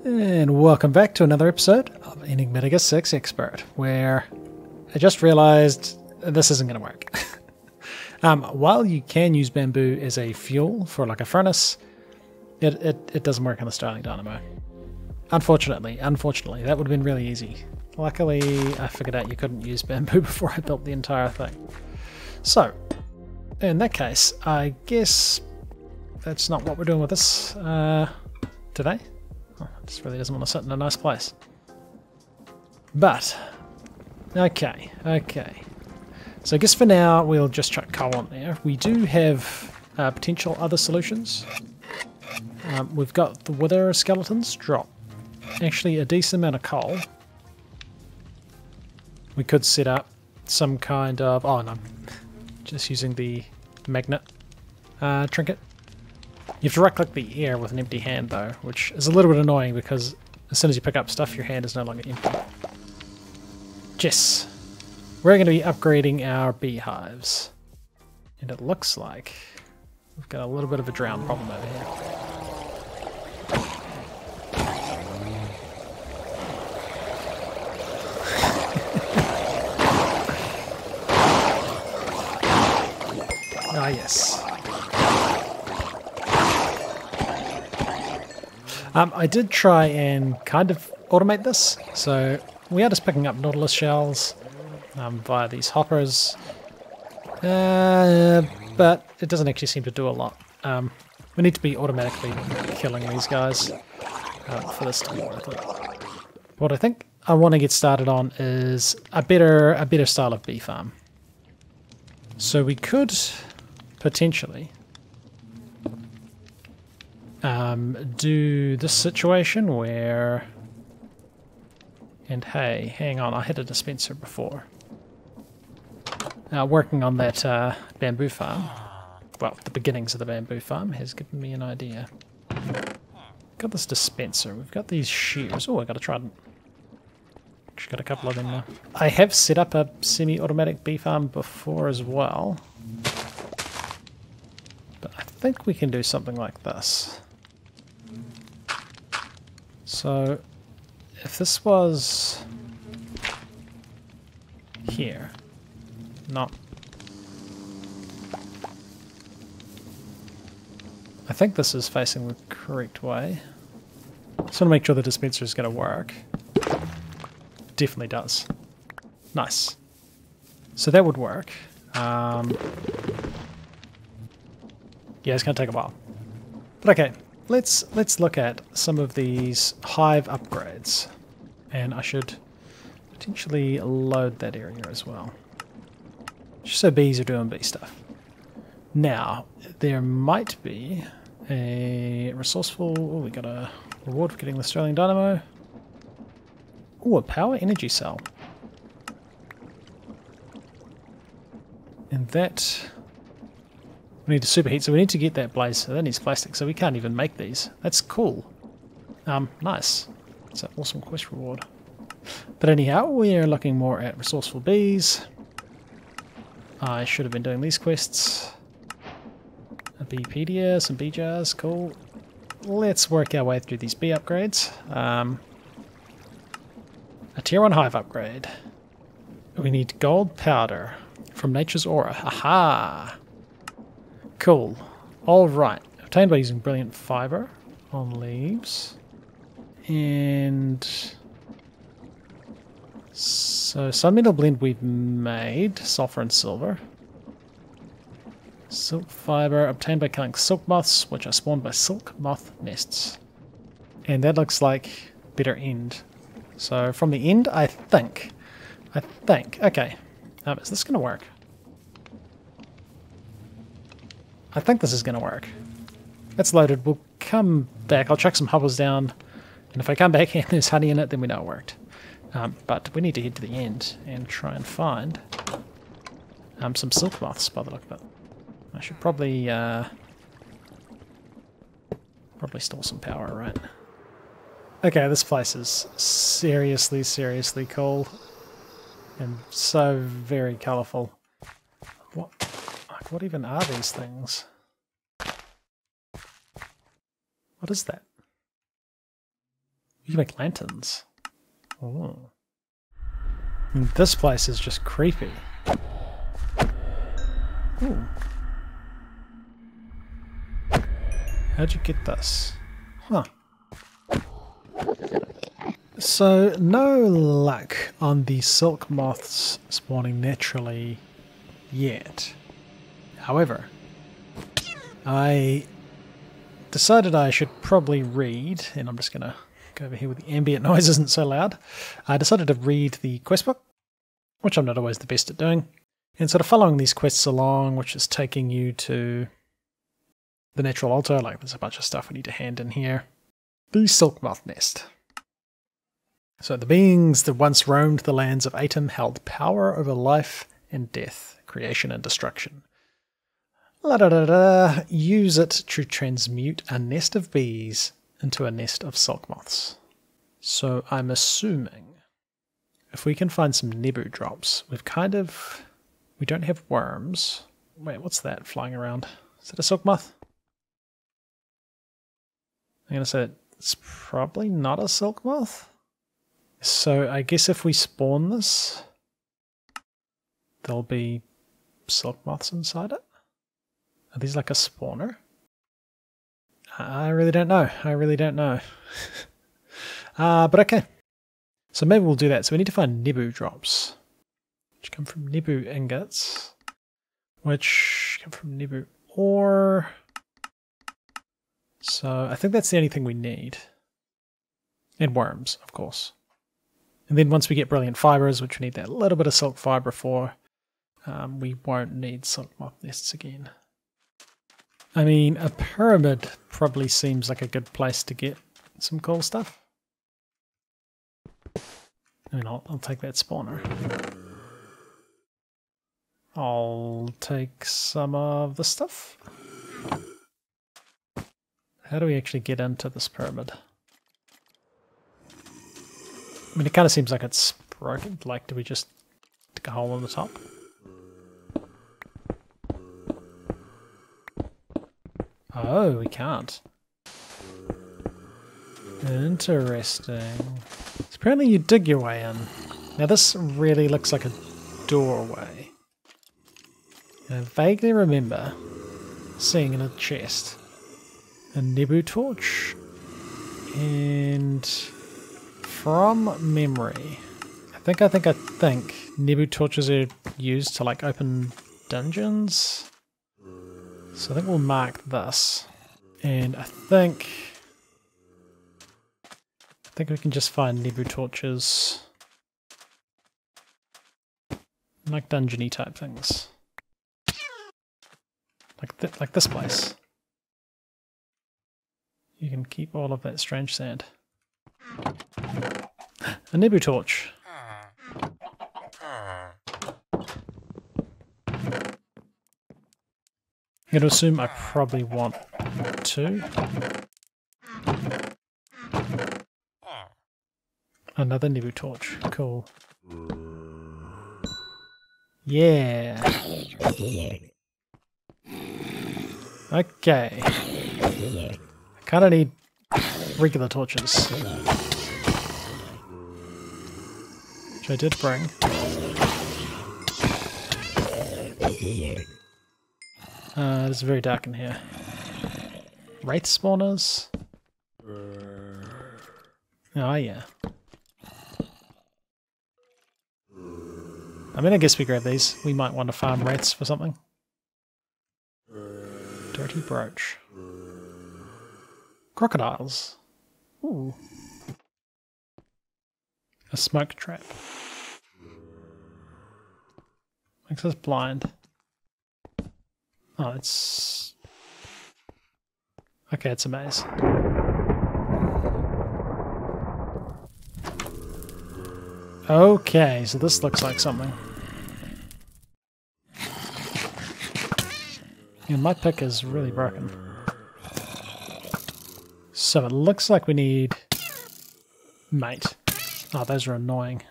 And welcome back to another episode of Enigmatica 6 Expert, where I just realized this isn't going to work. While you can use bamboo as a fuel for like a furnace, it doesn't work on the Starling Dynamo. Unfortunately, that would have been really easy. Luckily, I figured out you couldn't use bamboo before I built the entire thing. So, in that case, I guess that's not what we're doing with this today. Oh, it just really doesn't want to sit in a nice place. But, okay. So I guess for now we'll just chuck coal on there. We do have potential other solutions. We've got the wither skeletons drop actually a decent amount of coal. We could set up some kind of... oh no, just using the magnet trinket. You have to right click the air with an empty hand though, which is a little bit annoying because as soon as you pick up stuff your hand is no longer empty. Yes, we're going to be upgrading our beehives. And it looks like we've got a little bit of a drown problem over here. Ah yes. I did try and kind of automate this, so we are just picking up nautilus shells via these hoppers, but it doesn't actually seem to do a lot. We need to be automatically killing these guys for this to be worth it. What I think I want to get started on is a better style of bee farm. So we could potentially do this situation where, and hey, hang on, I had a dispenser before. Working on that bamboo farm, well, the beginnings of the bamboo farm has given me an idea. Got this dispenser, we've got these shears. Oh, I got a trident. Actually got a couple of them now. I have set up a semi-automatic bee farm before as well. But I think we can do something like this. So, if this was here, not... I think this is facing the correct way. Just want to make sure the dispenser is going to work. Definitely does. Nice. So that would work. Yeah, it's going to take a while. But okay, let's look at some of these hive upgrades. And I should potentially load that area as well. Just so bees are doing bee stuff. Now, there might be a resourceful... oh, we got a reward for getting the Starling Dynamo. Oh, a power energy cell. And that... we need to superheat, so we need to get that blaze. So that needs plastic, so we can't even make these. That's cool. Nice. It's an awesome quest reward. But anyhow, we are looking more at resourceful bees. I should have been doing these quests. A beepedia, some bee jars, cool. Let's work our way through these bee upgrades. A tier 1 hive upgrade. We need gold powder from nature's aura. Aha! Cool. Alright. Obtained by using brilliant fiber on leaves. And... so, sun metal blend we've made. Sulfur and silver. Silk fiber obtained by killing silk moths, which are spawned by silk moth nests. And that looks like better end. So, from the end, I think... okay. Is this going to work? I think this is going to work. It's loaded. We'll come back. I'll chuck some hoppers down. And if I come back and there's honey in it, then we know it worked. But we need to head to the end and try and find some silk moths by the look of it. I should probably store some power, right? Okay, this place is seriously cool. And so very colourful. What even are these things? What is that? You can make lanterns. Oh. And this place is just creepy. Ooh. How'd you get this? Huh. So, no luck on the silk moths spawning naturally yet. However, I decided I should probably read, and I'm just going to go over here with the ambient noise isn't so loud. I decided to read the quest book, which I'm not always the best at doing, and sort of following these quests along, which is taking you to the natural altar. Like, there's a bunch of stuff we need to hand in here. The silk moth nest. So the beings that once roamed the lands of Atom held power over life and death, creation and destruction. Use it to transmute a nest of bees into a nest of silk moths. So I'm assuming if we can find some Nebu drops, we don't have worms. Wait, what's that flying around? Is that a silk moth? I'm going to say it's probably not a silk moth. So I guess if we spawn this, there'll be silk moths inside it. Are these like a spawner? I really don't know. But okay. So maybe we'll do that. So we need to find Nebu drops, which come from Nebu ingots, which come from Nebu ore. So I think that's the only thing we need. And worms, of course. And then once we get brilliant fibers, which we need that little bit of silk fiber for, we won't need silk moth nests again. I mean, a pyramid probably seems like a good place to get some cool stuff. I mean, I'll take that spawner. I'll take some of the stuff. How do we actually get into this pyramid? I mean, it kind of seems like it's broken. Like, do we just stick a hole in the top? Oh, we can't. Interesting. So apparently you dig your way in. Now this really looks like a doorway. And I vaguely remember seeing in a chest a Nebu torch. And from memory, I think Nebu torches are used to like open dungeons. So I think we'll mark this. And I think we can just find Nebu torches. Like dungeony type things. Like this place. You can keep all of that strange sand. A Nebu torch. I'm going to assume I probably want two. Another Nebu torch. Cool. Yeah. Okay. I kind of need regular torches. Which I did bring. It's very dark in here. Wraith spawners? Oh yeah. I mean, I guess we grab these. We might want to farm wraiths for something. Dirty brooch. Crocodiles. Ooh. A smoke trap. Makes us blind. Oh, it's... Okay, it's a maze. Okay, so this looks like something. Yeah, my pick is really broken. So it looks like we need... Mate. Oh, those are annoying.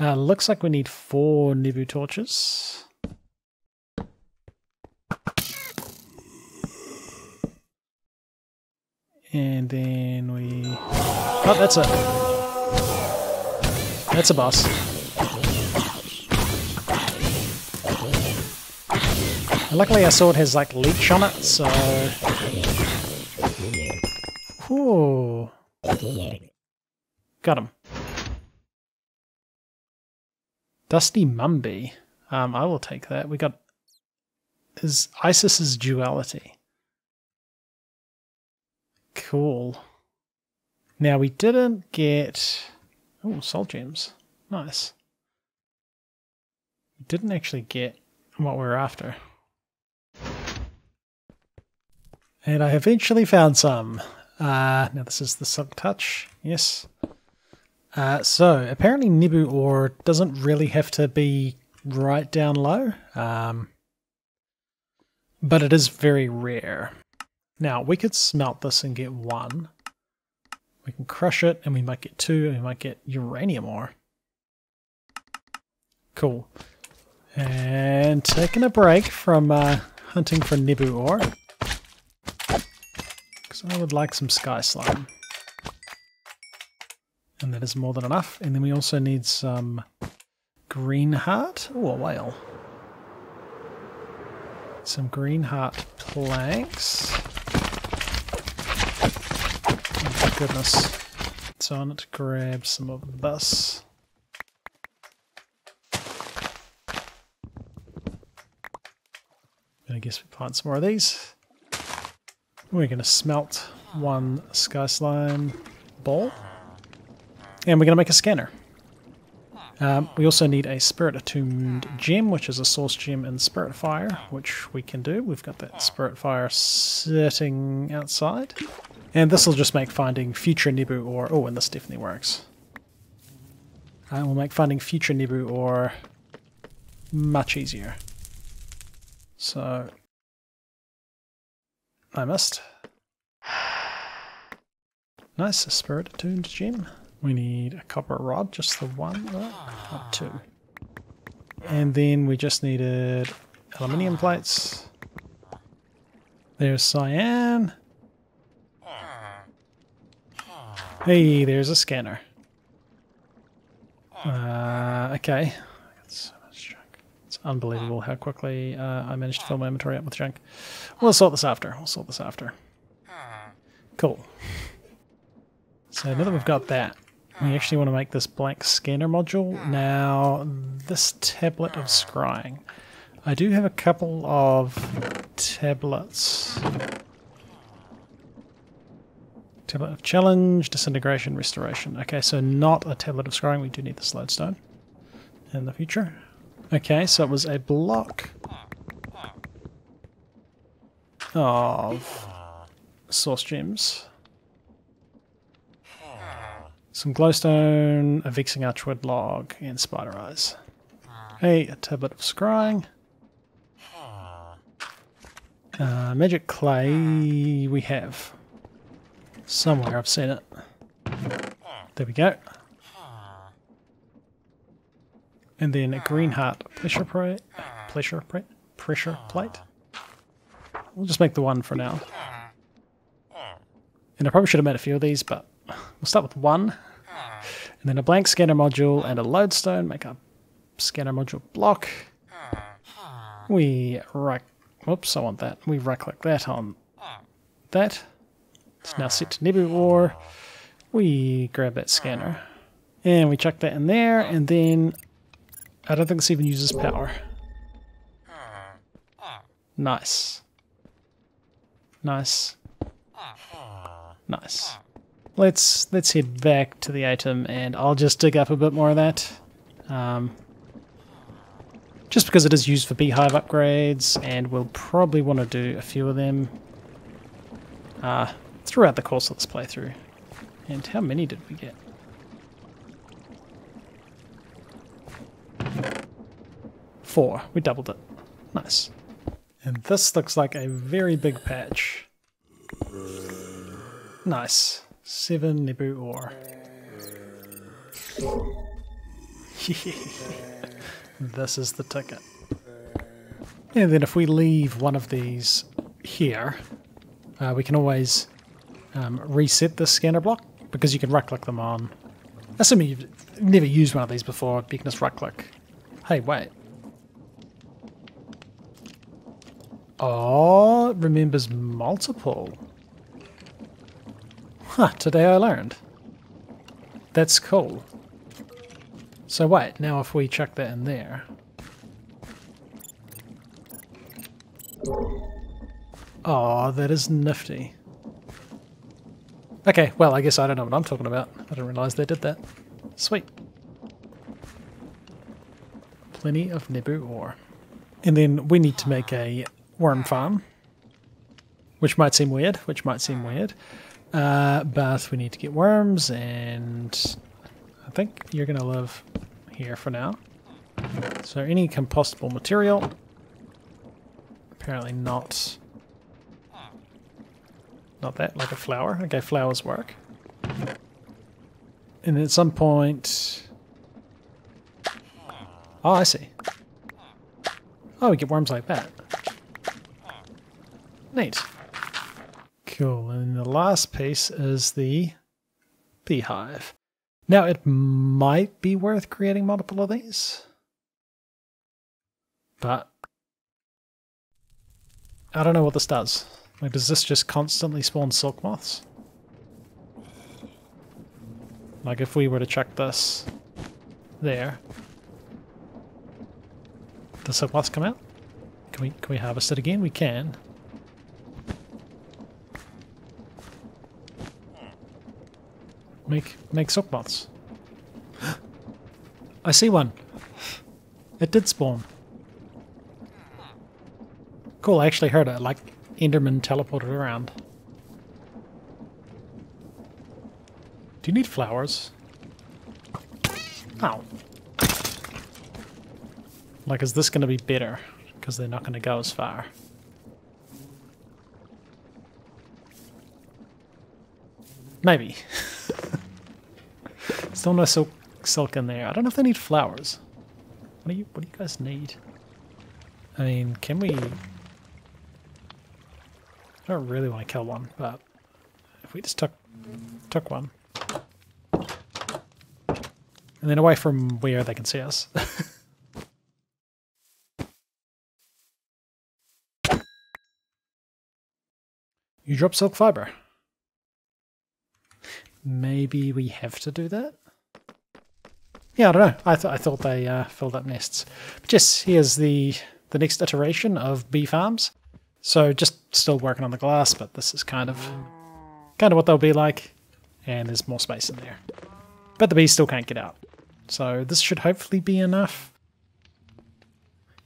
Looks like we need 4 Nebu torches. And then we Oh, that's it. That's a boss. Luckily our sword has like leech on it, so... Ooh. Got him. Dusty Mumby. I will take that. We got is Isis's duality. Cool. Now we didn't get... Oh, soul gems. Nice. We didn't actually get what we were after. And I eventually found some. Now this is the Silk Touch. Yes. So apparently Nebu ore doesn't really have to be right down low. But it is very rare. Now we could smelt this and get 1. We can crush it and we might get 2 and we might get uranium ore. Cool. And taking a break from hunting for Nebu ore. Because I would like some sky slime. And that is more than enough. And then we also need some green heart. Oh, a whale. Some green heart planks. Oh my goodness. So I need to grab some of this. And I guess we plant some more of these. We're going to smelt 1 sky slime ball. And we're going to make a scanner. We also need a Spirit Attuned gem, which is a source gem in Spirit Fire, which we can do. We've got that Spirit Fire sitting outside. And this will just make finding future Nebu ore... Oh, and this definitely works. We'll make finding future Nebu ore much easier. So... I missed. Nice, a Spirit Attuned gem. We need a copper rod, just the 1, not 2. And then we just needed aluminium plates. There's cyan. Hey, there's a scanner. Okay. I got so much junk. It's unbelievable how quickly I managed to fill my inventory up with junk. We'll sort this after. Cool. So now that we've got that, we actually want to make this blank scanner module. Now, this tablet of scrying. I do have a couple of tablets. Tablet of challenge, disintegration, restoration. Okay, so not a tablet of scrying. We do need the lodestone in the future. Okay, so it was a block of source gems. Some glowstone, a vexing archwood log, and spider eyes. A tablet of scrying. Magic clay we have. Somewhere I've seen it. There we go. And then a green heart pressure plate. We'll just make the 1 for now. And I probably should have made a few of these, but we'll start with 1. And then a blank scanner module and a lodestone. Make a scanner module block. We right... Whoops, I want that. We right-click that on that. It's now set to Nebu ore. We grab that scanner. And we chuck that in there, and then... I don't think this even uses power. Nice. Nice. Nice. Let's head back to the item, and I'll just dig up a bit more of that. Just because it is used for beehive upgrades, and we'll probably want to do a few of them throughout the course of this playthrough. And how many did we get? 4. We doubled it. Nice. And this looks like a very big patch. Nice. 7 Nebu ore. This is the ticket. And then if we leave one of these here, we can always reset the scanner block because you can right-click them on. Assuming you've never used one of these before, you can just right-click. Hey, wait. Oh, it remembers multiple. Huh, today I learned. That's cool. So wait, now if we chuck that in there. Oh, that is nifty. Okay, well, I guess I don't know what I'm talking about. I didn't realise they did that. Sweet. Plenty of Nebu ore. And then we need to make a worm farm. Which might seem weird, but we need to get worms, and I think you're going to live here for now. So any compostable material. Apparently not that, like a flower. Okay, flowers work. And at some point... Oh, I see. Oh, we get worms like that. Neat. Cool, and the last piece is the beehive. Now, it might be worth creating multiple of these. But I don't know what this does. Like, does this just constantly spawn silk moths? Like, if we were to chuck this there, the silk moths come out? Can we harvest it again? We can. Make silk moths. I see one. It did spawn. Cool, I actually heard it, like Enderman teleported around. Do you need flowers? Ow. Like, is this going to be better? Because they're not going to go as far. Maybe. Still no silk in there. I don't know if they need flowers. What do you guys need? I mean, can we... I don't really want to kill one, but if we just took one. And then away from where they can see us. You drop silk fiber. Maybe we have to do that? Yeah, I don't know. I thought they filled up nests. But yes, here's the next iteration of bee farms. So just still working on the glass, but this is kind of what they'll be like. And there's more space in there. But the bees still can't get out. So this should hopefully be enough.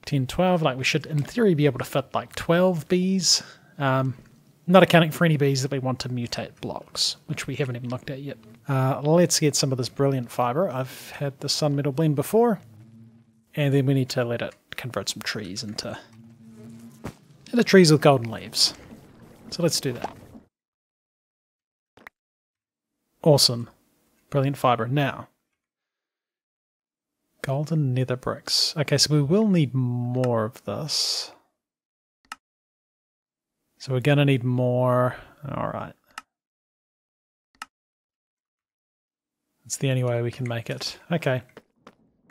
10, 12, like we should in theory be able to fit like 12 bees. Not accounting for any bees that we want to mutate blocks, which we haven't even looked at yet. Let's get some of this brilliant fiber. I've had the sun metal blend before. And then we need to let it convert some trees into trees with golden leaves. So let's do that. Awesome. Brilliant fiber. Now, golden nether bricks. Okay, so we will need more of this. So we're going to need more. Alright. That's the only way we can make it. Okay.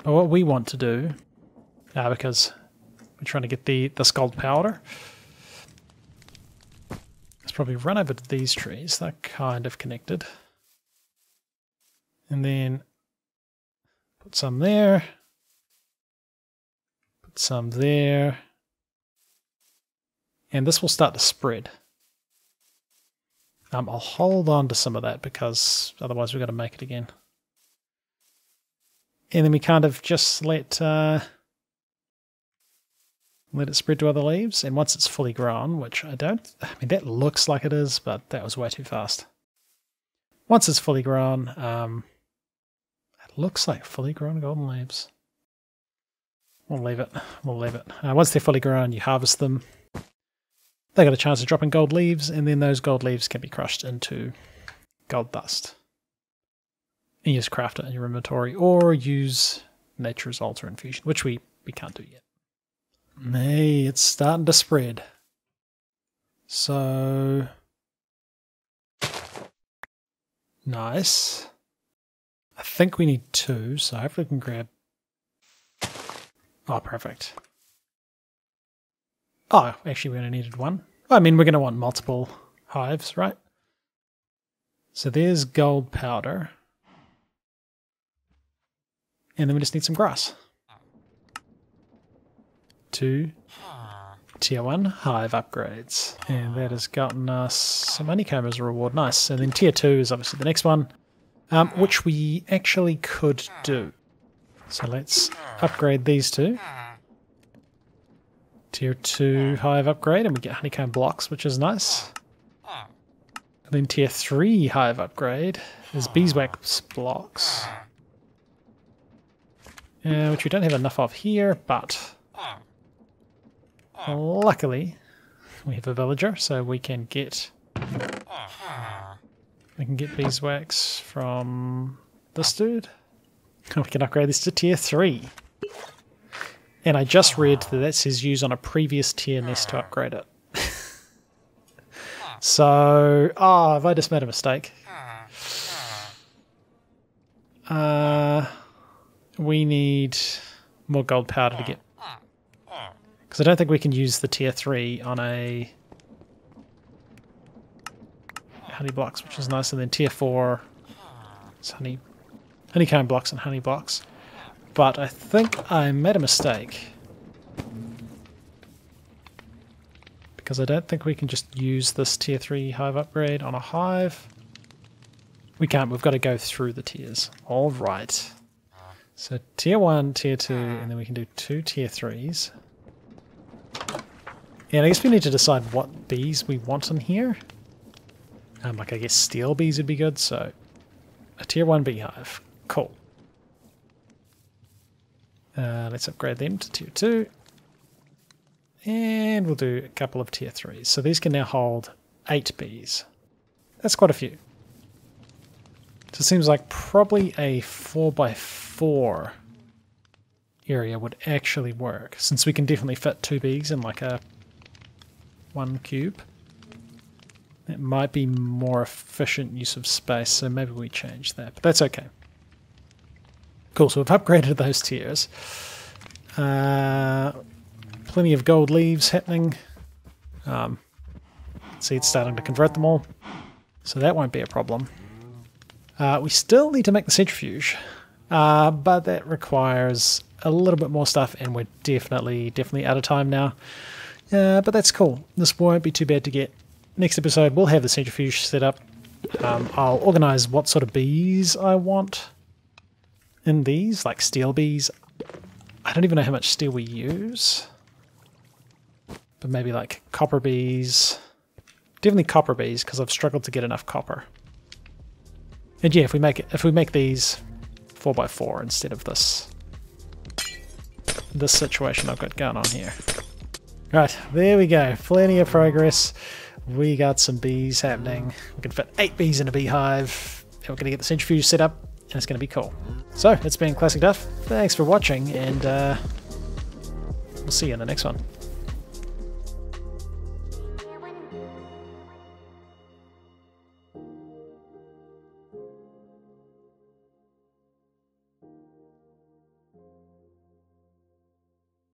But what we want to do, because we're trying to get this gold powder, is probably run over to these trees. They're kind of connected. And then put some there. Put some there. And this will start to spread. I'll hold on to some of that because otherwise we've got to make it again. And then we kind of just let it spread to other leaves. And once it's fully grown, which I mean, that looks like it is, but that was way too fast. Once it's fully grown, it looks like fully grown golden leaves. We'll leave it. We'll leave it. Once they're fully grown, you harvest them. They got a chance of dropping gold leaves, and then those gold leaves can be crushed into gold dust. And you just craft it in your inventory, or use Nature's Altar Infusion, which we can't do yet. Hey, it's starting to spread. So Nice. I think we need 2, so hopefully we can grab... Oh, perfect. Oh, actually we only needed 1. I mean, we're going to want multiple hives, right? So there's gold powder. And then we just need some grass. 2 tier 1 hive upgrades. And that has gotten us some honeycomb as a reward. Nice. And then tier 2 is obviously the next one, which we actually could do. So let's upgrade these 2. Tier 2 hive upgrade, and we get honeycomb blocks, which is nice. And then tier 3 hive upgrade is beeswax blocks. Which we don't have enough of here, but luckily we have a villager, so we can get beeswax from this dude. We can upgrade this to tier 3. And I just read that says use on a previous tier nest to upgrade it. So, have I just made a mistake? We need more gold powder to get... Because I don't think we can use the tier 3 on a... honey blocks, which is nice, and then tier 4 is honeycomb blocks and honey blocks. But I think I made a mistake. Because I don't think we can just use this tier 3 hive upgrade on a hive. We can't, we've got to go through the tiers. Alright. So tier 1, tier 2, and then we can do 2 tier 3s. And I guess we need to decide what bees we want in here. Like I guess steel bees would be good, so a tier 1 beehive. Cool. Let's upgrade them to tier 2. And we'll do a couple of tier 3s. So these can now hold 8 bees. That's quite a few. So it seems like probably a 4x4 area would actually work, since we can definitely fit 2 bees in like a 1 cube. It might be more efficient use of space, so maybe we change that, but that's okay. Cool, so we've upgraded those tiers. Plenty of gold leaves happening. See, it's starting to convert them all, so that won't be a problem. We still need to make the centrifuge, but that requires a little bit more stuff, and we're definitely out of time now. But that's cool. This won't be too bad to get. Next episode, we'll have the centrifuge set up. I'll organize what sort of bees I want in these, like steel bees. I don't even know how much steel we use, but maybe like copper bees. Definitely copper bees, because I've struggled to get enough copper. And yeah, if we make these 4x4 instead of this situation I've got going on here. Right, there we go. Plenty of progress. We got some bees happening. We can fit 8 bees in a beehive. And we're going to get the centrifuge set up, and it's going to be cool. So, it's been ClassicDuff. Thanks for watching, and we'll see you in the next one.